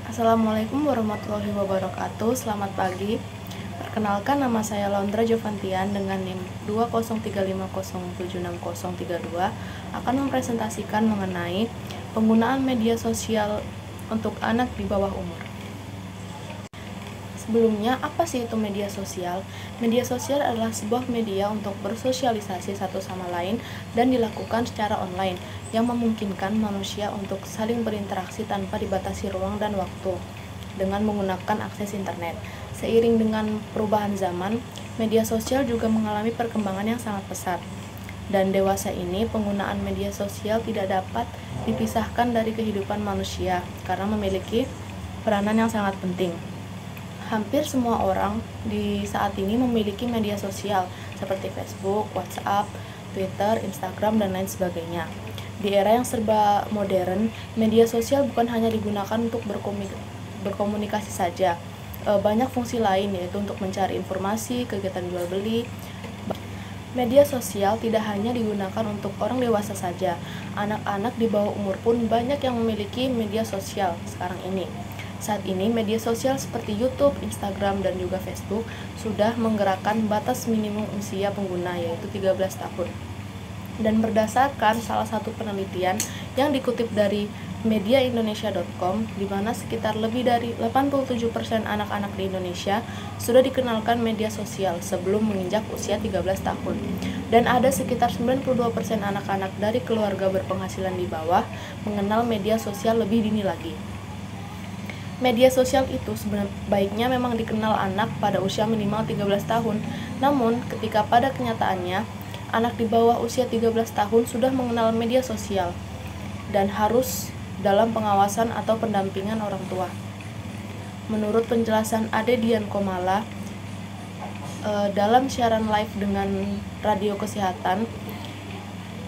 Assalamualaikum warahmatullahi wabarakatuh. Selamat pagi. Perkenalkan, nama saya Londra Jovantian dengan NIM 20350760032 akan mempresentasikan mengenai penggunaan media sosial untuk anak di bawah umur. Sebelumnya, apa sih itu media sosial? Media sosial adalah sebuah media untuk bersosialisasi satu sama lain dan dilakukan secara online yang memungkinkan manusia untuk saling berinteraksi tanpa dibatasi ruang dan waktu dengan menggunakan akses internet. Seiring dengan perubahan zaman, media sosial juga mengalami perkembangan yang sangat pesat. Dan dewasa ini, penggunaan media sosial tidak dapat dipisahkan dari kehidupan manusia karena memiliki peranan yang sangat penting. Hampir semua orang di saat ini memiliki media sosial seperti Facebook, WhatsApp, Twitter, Instagram, dan lain sebagainya. Di era yang serba modern, media sosial bukan hanya digunakan untuk berkomunikasi saja. Banyak fungsi lain, yaitu untuk mencari informasi, kegiatan jual beli. Media sosial tidak hanya digunakan untuk orang dewasa saja. Anak-anak di bawah umur pun banyak yang memiliki media sosial sekarang ini. Saat ini, media sosial seperti YouTube, Instagram, dan juga Facebook sudah menggerakkan batas minimum usia pengguna, yaitu 13 tahun. Dan berdasarkan salah satu penelitian yang dikutip dari mediaindonesia.com, di mana sekitar lebih dari 87% anak-anak di Indonesia sudah dikenalkan media sosial sebelum menginjak usia 13 tahun. Dan ada sekitar 92% anak-anak dari keluarga berpenghasilan di bawah mengenal media sosial lebih dini lagi. Media sosial itu sebaiknya memang dikenal anak pada usia minimal 13 tahun. Namun, ketika pada kenyataannya, anak di bawah usia 13 tahun sudah mengenal media sosial dan harus dalam pengawasan atau pendampingan orang tua. Menurut penjelasan Ade Dian Komala, dalam siaran live dengan radio kesehatan,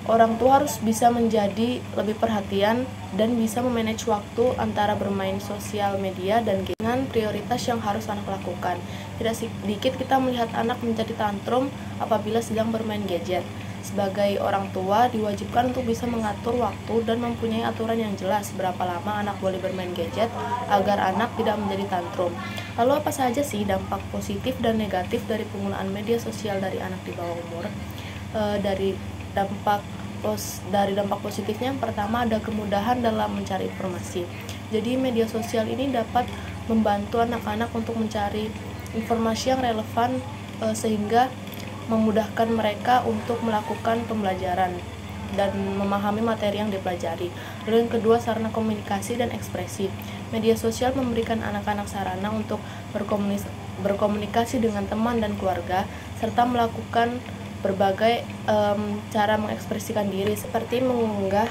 orang tua harus bisa menjadi lebih perhatian dan bisa memanage waktu antara bermain sosial media dan dengan prioritas yang harus anak lakukan. Tidak sedikit kita melihat anak menjadi tantrum apabila sedang bermain gadget. Sebagai orang tua, diwajibkan untuk bisa mengatur waktu dan mempunyai aturan yang jelas berapa lama anak boleh bermain gadget agar anak tidak menjadi tantrum. Lalu apa saja sih dampak positif dan negatif dari penggunaan media sosial dari anak di bawah umur? Dari dampak positifnya, yang pertama ada kemudahan dalam mencari informasi. Jadi media sosial ini dapat membantu anak-anak untuk mencari informasi yang relevan sehingga memudahkan mereka untuk melakukan pembelajaran dan memahami materi yang dipelajari. Lalu yang kedua, sarana komunikasi dan ekspresi. Media sosial memberikan anak-anak sarana untuk berkomunikasi dengan teman dan keluarga serta melakukan berbagai cara mengekspresikan diri seperti mengunggah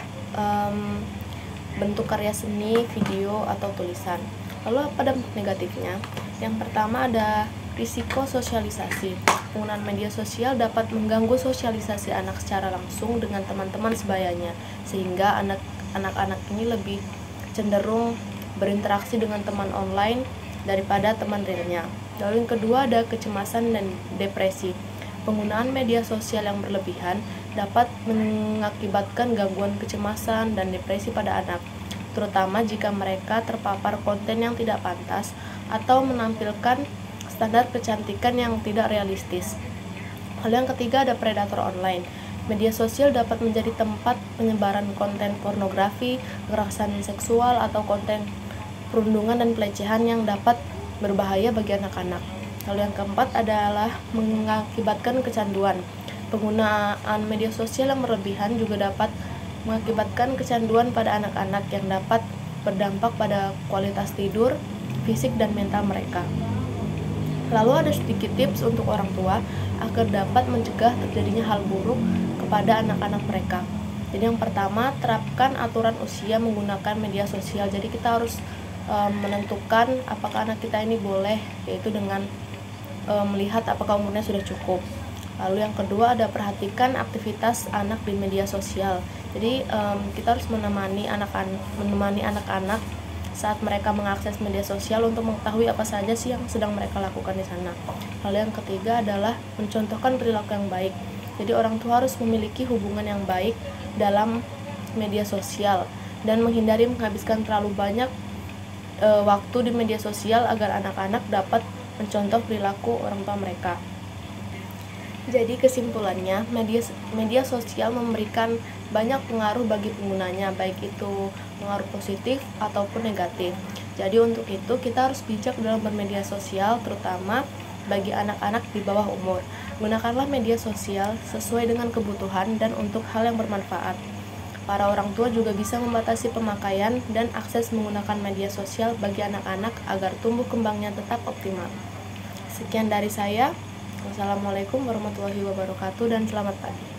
bentuk karya seni, video, atau tulisan. Lalu apa dampak negatifnya? Yang pertama ada risiko sosialisasi. Penggunaan media sosial dapat mengganggu sosialisasi anak secara langsung dengan teman-teman sebayanya, sehingga anak-anak ini lebih cenderung berinteraksi dengan teman online daripada teman realnya. Lalu yang kedua ada kecemasan dan depresi. Penggunaan media sosial yang berlebihan dapat mengakibatkan gangguan kecemasan dan depresi pada anak, terutama jika mereka terpapar konten yang tidak pantas atau menampilkan standar kecantikan yang tidak realistis. Lalu yang ketiga ada predator online. Media sosial dapat menjadi tempat penyebaran konten pornografi, kekerasan seksual, atau konten perundungan dan pelecehan yang dapat berbahaya bagi anak-anak. Lalu yang keempat adalah mengakibatkan kecanduan. Penggunaan media sosial yang berlebihan juga dapat mengakibatkan kecanduan pada anak-anak yang dapat berdampak pada kualitas tidur, fisik, dan mental mereka. Lalu ada sedikit tips untuk orang tua agar dapat mencegah terjadinya hal buruk kepada anak-anak mereka. Jadi yang pertama, terapkan aturan usia menggunakan media sosial. Jadi kita harus menentukan apakah anak kita ini boleh, yaitu dengan melihat apakah umurnya sudah cukup. Lalu yang kedua ada perhatikan aktivitas anak di media sosial. Jadi kita harus menemani anak-anak saat mereka mengakses media sosial untuk mengetahui apa saja sih yang sedang mereka lakukan di sana. Lalu yang ketiga adalah mencontohkan perilaku yang baik. Jadi orang tua harus memiliki hubungan yang baik dalam media sosial dan menghindari menghabiskan terlalu banyak waktu di media sosial agar anak-anak dapat mencontoh perilaku orang tua mereka. Jadi kesimpulannya, media sosial memberikan banyak pengaruh bagi penggunanya, baik itu pengaruh positif ataupun negatif. Jadi untuk itu kita harus bijak dalam bermedia sosial, terutama bagi anak-anak di bawah umur. Gunakanlah media sosial sesuai dengan kebutuhan dan untuk hal yang bermanfaat. Para orang tua juga bisa membatasi pemakaian dan akses menggunakan media sosial bagi anak-anak agar tumbuh kembangnya tetap optimal. Sekian dari saya. Wassalamualaikum warahmatullahi wabarakatuh dan selamat pagi.